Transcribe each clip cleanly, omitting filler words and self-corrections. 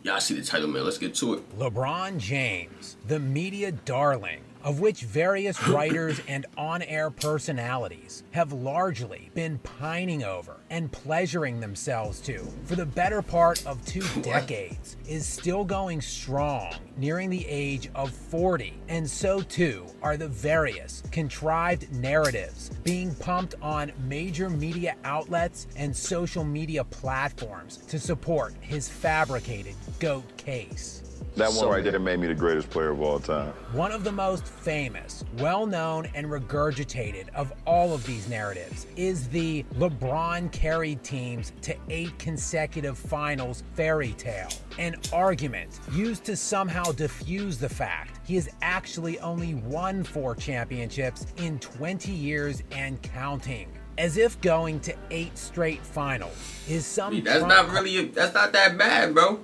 Y'all see the title, man. Let's get to it. LeBron James, the media darling, of which various writers and on-air personalities have largely been pining over and pleasuring themselves to for the better part of 2 decades, is still going strong, nearing the age of 40, and so too are the various contrived narratives being pumped on major media outlets and social media platforms to support his fabricated GOAT case. That one right there made me the greatest player of all time. One of the most famous, well-known, and regurgitated of all of these narratives is the LeBron carried teams to 8 consecutive finals fairy tale, an argument used to somehow diffuse the fact he has actually only won 4 championships in 20 years and counting. As if going to 8 straight finals is some... That's not that bad, bro.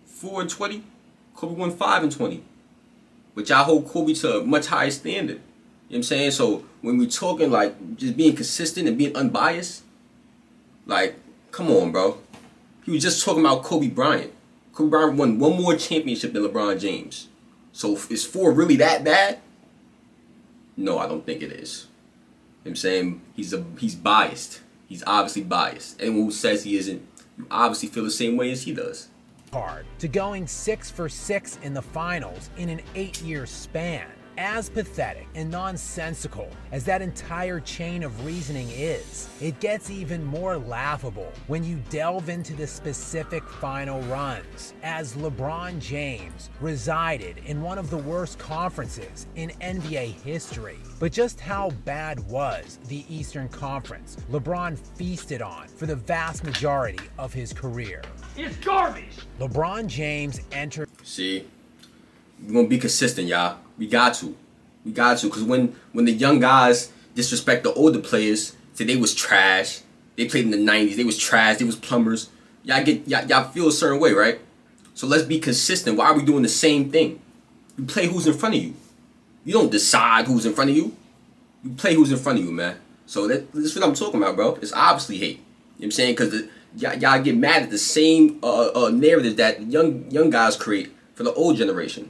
4 and 20. Kobe won 5 and 20. But y'all hold Kobe to a much higher standard. You know what I'm saying? So when we're talking like just being consistent and being unbiased, like, come on, bro. He was just talking about Kobe Bryant. Kobe Bryant won 1 more championship than LeBron James. So is 4 really that bad? No, I don't think it is. You know what I'm saying? He's biased. He's obviously biased. Anyone who says he isn't, you obviously feel the same way as he does. Hard to going 6 for 6 in the finals in an 8-year span. As pathetic and nonsensical as that entire chain of reasoning is, it gets even more laughable when you delve into the specific final runs, as LeBron James resided in one of the worst conferences in NBA history. But just how bad was the Eastern Conference LeBron feasted on for the vast majority of his career? It's garbage! LeBron James entered... See, we're going to be consistent, y'all. We got to. We got to. Because when the young guys disrespect the older players, say they was trash, they played in the 90s, they was trash, they was plumbers, y'all feel a certain way, right? So let's be consistent. Why are we doing the same thing? You play who's in front of you. You don't decide who's in front of you. You play who's in front of you, man. So that's what I'm talking about, bro. It's obviously hate. You know what I'm saying? Because y'all get mad at the same narrative that young guys create for the old generation.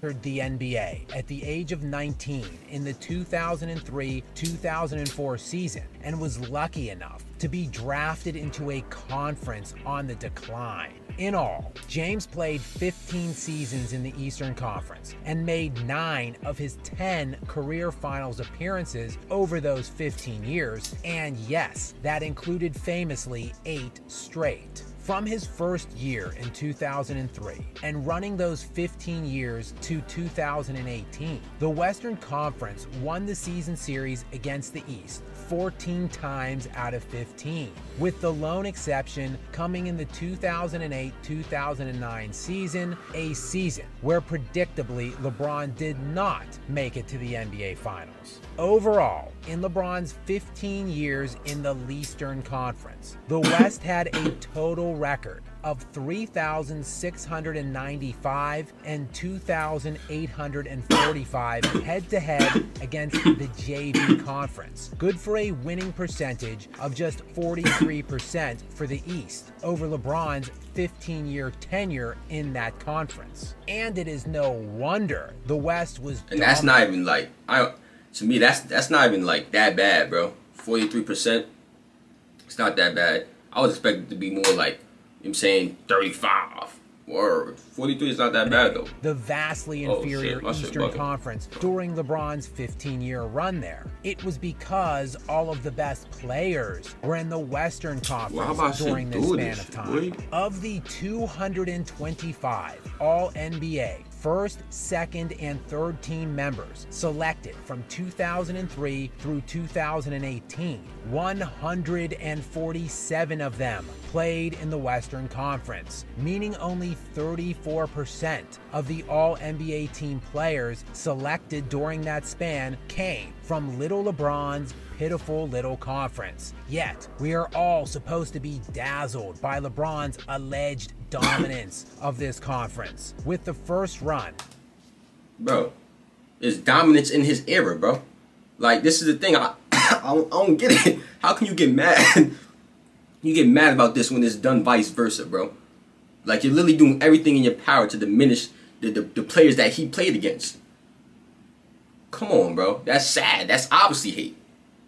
The NBA at the age of 19 in the 2003-2004 season and was lucky enough to be drafted into a conference on the decline. In all, James played 15 seasons in the Eastern Conference and made 9 of his 10 career finals appearances over those 15 years, and yes, that included famously 8 straight. From his first year in 2003 and running those 15 years to 2018, the Western Conference won the season series against the East 14 times out of 15, with the lone exception coming in the 2008-2009 season, a season where predictably LeBron did not make it to the NBA Finals. Overall, in LeBron's 15 years in the Eastern Conference, the West had a total record of 3,695 and 2,845 head-to-head against the JV Conference. Good for a winning percentage of just 43% for the East over LeBron's 15-year tenure in that conference. And it is no wonder the West was dominant. And that's not even like, to me, that's not even like that bad, bro. 43%, it's not that bad. I was expecting it to be more like, I'm saying 35. Word. 43 is not that bad, though. The vastly inferior Eastern Conference during LeBron's 15-year run there. It was because all of the best players were in the Western Conference during this span of time. Of the 225 All-NBA first, second, and third team members selected from 2003 through 2018, 147 of them played in the Western Conference, meaning only 34% of the All-NBA team players selected during that span came from Little LeBron's pitiful little conference. Yet, we are all supposed to be dazzled by LeBron's alleged dominance of this conference. With the first run, bro, it's dominance in his era, bro. Like, this is the thing, I don't get it. How can you get mad You get mad about this when it's done vice versa, bro. Like, you're literally doing everything in your power to diminish the players that he played against. Come on, bro. That's sad. That's obviously hate.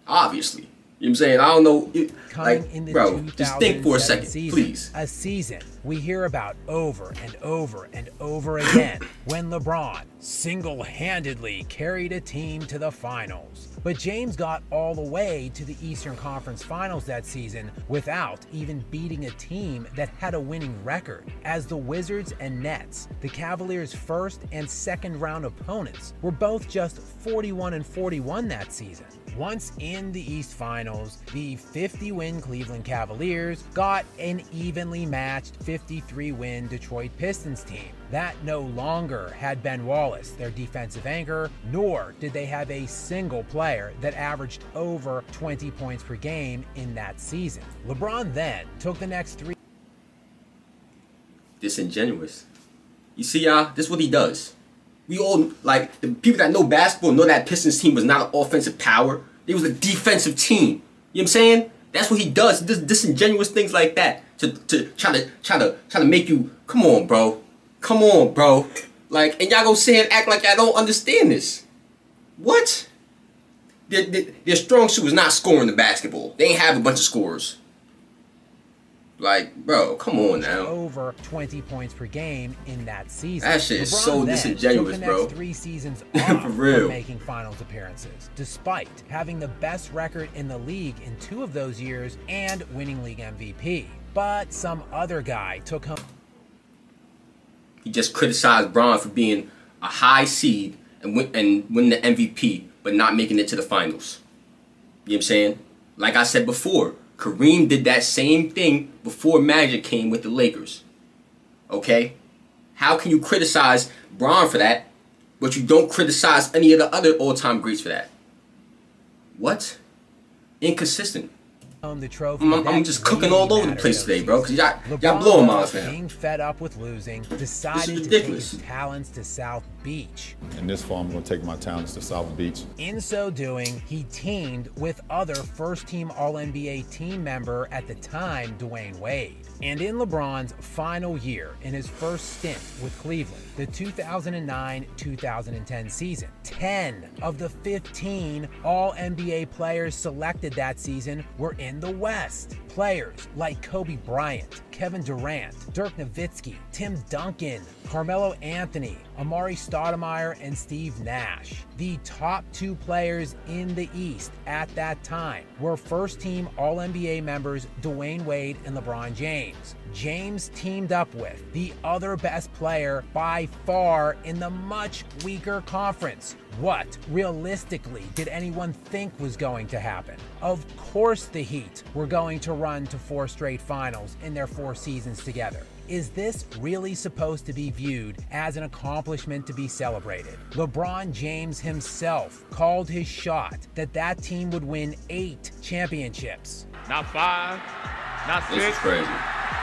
Obviously. You know what I'm saying? I don't know. Like, bro, just think for a second, please. A season we hear about over and over and over again when LeBron single-handedly carried a team to the finals. But James got all the way to the Eastern Conference Finals that season without even beating a team that had a winning record. As the Wizards and Nets, the Cavaliers' first and second round opponents, were both just 41 and 41 that season. Once in the East Finals, the 50-win Cleveland Cavaliers got an evenly matched 53-win Detroit Pistons team that no longer had Ben Wallace, their defensive anchor, nor did they have a single player that averaged over 20 points per game in that season. LeBron then took the next three. Disingenuous. You see, y'all, this is what he does. We all, like, the people that know basketball know that Pistons team was not an offensive power. It was a defensive team. You know what I'm saying? That's what he does. He does disingenuous things like that to try to make you, come on, bro. Come on, bro. Like, and y'all go sit here and act like y'all don't understand this. What? Their strong suit was not scoring the basketball. They ain't have a bunch of scorers. Like, bro, come on now. Over 20 points per game in that season. That shit is LeBron so disingenuous, took the bro. next 3 seasons off For real. from making finals appearances, despite having the best record in the league in 2 of those years and winning league MVP. But some other guy took home. He just criticized Bron for being a high seed and win the MVP, but not making it to the finals. You know what I'm saying? Like I said before, Kareem did that same thing before Magic came with the Lakers. Okay? How can you criticize Bron for that, but you don't criticize any of the other all-time greats for that? What? Inconsistent. The trophy. I'm just cooking all over the place today, bro, because y'all blowing minds now. Being fed up with losing, decided to take his talents to South Beach. In this fall, I'm going to take my talents to South Beach. In so doing, he teamed with other first-team All-NBA team member at the time, Dwayne Wade. And in LeBron's final year in his first stint with Cleveland, the 2009-2010 season, 10 of the 15 All-NBA players selected that season were in the West. Players like Kobe Bryant, Kevin Durant, Dirk Nowitzki, Tim Duncan, Carmelo Anthony, Amari Stoudemire, and Steve Nash. The top 2 players in the East at that time were first-team All-NBA members Dwayne Wade and LeBron James. James teamed up with the other best player by far in the much weaker conference. What, realistically, did anyone think was going to happen? Of course the Heat were going to run to 4 straight finals in their 4 seasons together. Is this really supposed to be viewed as an accomplishment to be celebrated? LeBron James himself called his shot that that team would win 8 championships. Not 5, not 6. This is crazy.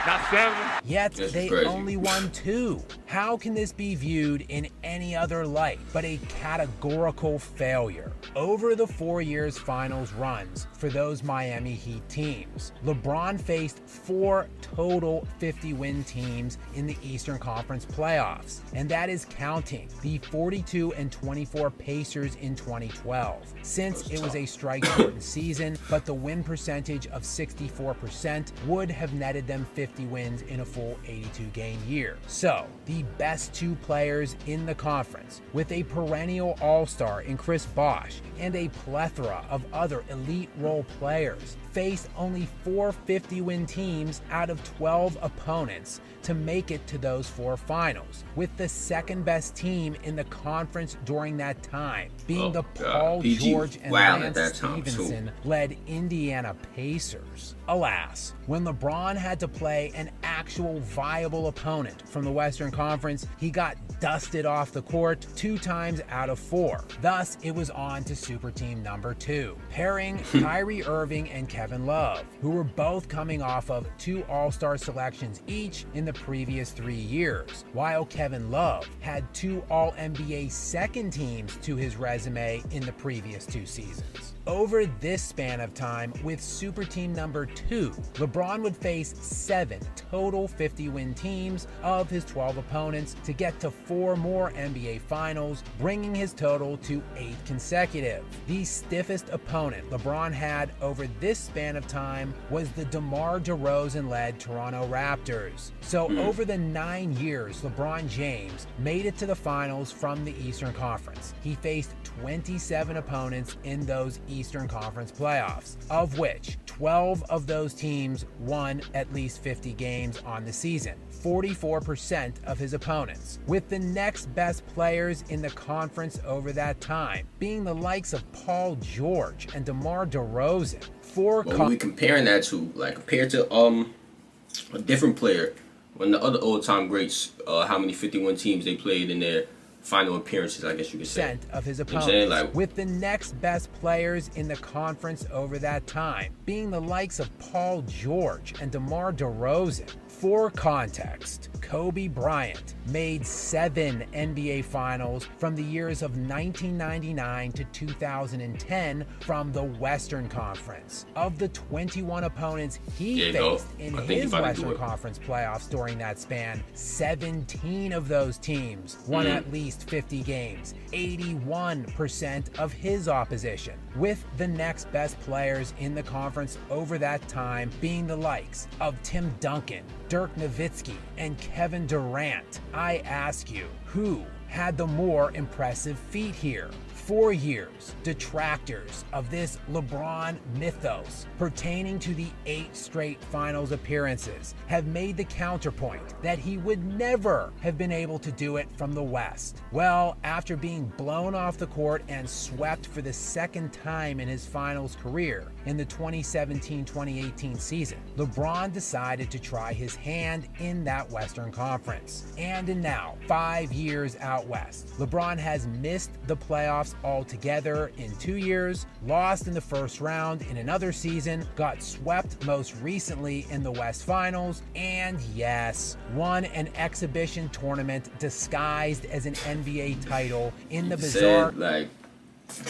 Not 7. Yet they only won 2. How can this be viewed in any other light but a categorical failure? Over the 4 years finals runs for those Miami Heat teams, LeBron faced 4 total 50-win teams in the Eastern Conference playoffs, and that is counting the 42-24 Pacers in 2012. Since it was a strike-shortened season, but the win percentage of 64% would have netted them 50 wins in a full 82-game year. So, the best 2 players in the conference, with a perennial all-star in Chris Bosh and a plethora of other elite role players, faced only 4 50-win teams out of 12 opponents to make it to those 4 finals, with the second best team in the conference during that time being the Paul George and Lance Stevenson-led Indiana Pacers. Alas, when LeBron had to play an actual viable opponent from the Western Conference, he got dusted off the court 2 times out of 4. Thus, it was on to Super Team number 2, pairing Kyrie Irving and Kevin Love, who were both coming off of 2 All-Star selections each in the previous 3 years, while Kevin Love had 2 All-NBA second teams to his resume in the previous 2 seasons. Over this span of time, with super team number 2, LeBron would face 7 total 50-win teams of his 12 opponents to get to 4 more NBA Finals, bringing his total to 8 consecutive. The stiffest opponent LeBron had over this span of time was the DeMar DeRozan-led Toronto Raptors. So over the 9 years LeBron James made it to the finals from the Eastern Conference, he faced 27 opponents in those Eastern Conference playoffs, of which 12 of those teams won at least 50 games on the season, 44% of his opponents, with the next best players in the conference over that time being the likes of Paul George and DeMar DeRozan. Well, we comparing that to, like, compared to a different player, when the other all-time greats, how many 51 teams they played in their final appearances, I guess you could say. Of his opponents, like, with the next best players in the conference over that time being the likes of Paul George and DeMar DeRozan. For context, Kobe Bryant made 7 NBA Finals from the years of 1999 to 2010 from the Western Conference. Of the 21 opponents he faced in his Western Conference playoffs during that span, 17 of those teams won at least 50 games, 81% of his opposition, with the next best players in the conference over that time being the likes of Tim Duncan, Dirk Nowitzki, and Kevin Durant. I ask you, who had the more impressive feat here? 4 years, detractors of this LeBron mythos pertaining to the 8 straight finals appearances have made the counterpoint that he would never have been able to do it from the West. Well, after being blown off the court and swept for the second time in his finals career in the 2017-2018 season, LeBron decided to try his hand in that Western Conference. And now, 5 years out West, LeBron has missed the playoffs altogether in 2 years, lost in the first round in another season, got swept most recently in the West Finals, and yes, won an exhibition tournament disguised as an NBA title in the bizarre... Like,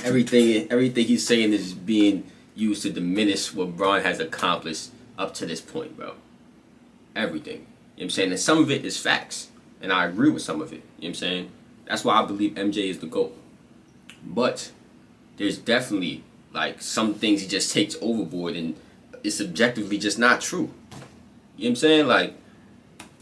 everything he's saying is being used to diminish what Bron has accomplished up to this point, bro. Everything. You know what I'm saying? And some of it is facts, and I agree with some of it. You know what I'm saying? That's why I believe MJ is the GOAT. But there's definitely, like, some things he just takes overboard and it's objectively just not true. You know what I'm saying? Like,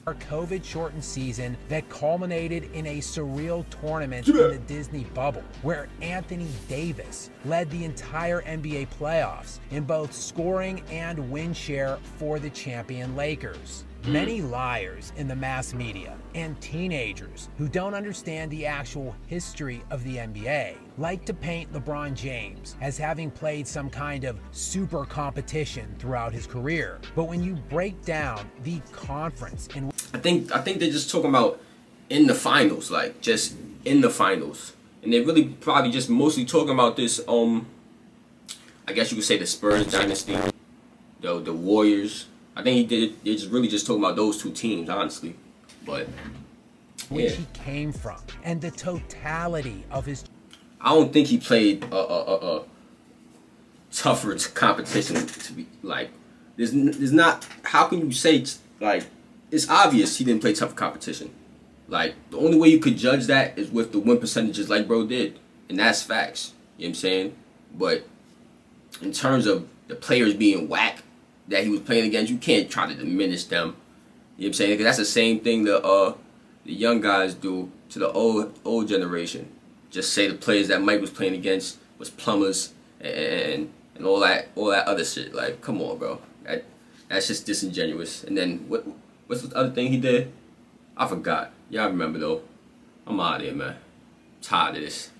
our COVID-shortened season that culminated in a surreal tournament in the Disney bubble, where Anthony Davis led the entire NBA playoffs in both scoring and win share for the champion Lakers. Many liars in the mass media and teenagers who don't understand the actual history of the NBA like to paint LeBron James as having played some kind of super competition throughout his career. But when you break down the conference in... I think they're just talking about in the finals, like just in the finals. And they're really probably just mostly talking about this, I guess you could say the Spurs dynasty, the Warriors. I think they're just really just talking about those 2 teams, honestly. But yeah. Which he came from, and the totality of his... I don't think he played a tougher competition to be like. There's not. How can you say, like, it's obvious he didn't play tough competition. Like, the only way you could judge that is with the win percentages, like bro did, and that's facts. You know what I'm saying? But in terms of the players being whack that he was playing against, you can't try to diminish them. You know what I'm saying? Because that's the same thing the young guys do to the old generation. Just say the players that Mike was playing against was plumbers and all that other shit. Like, come on, bro. That's just disingenuous. And then what's the other thing he did? I forgot. Y'all remember though. I'm out of here, man. I'm tired of this.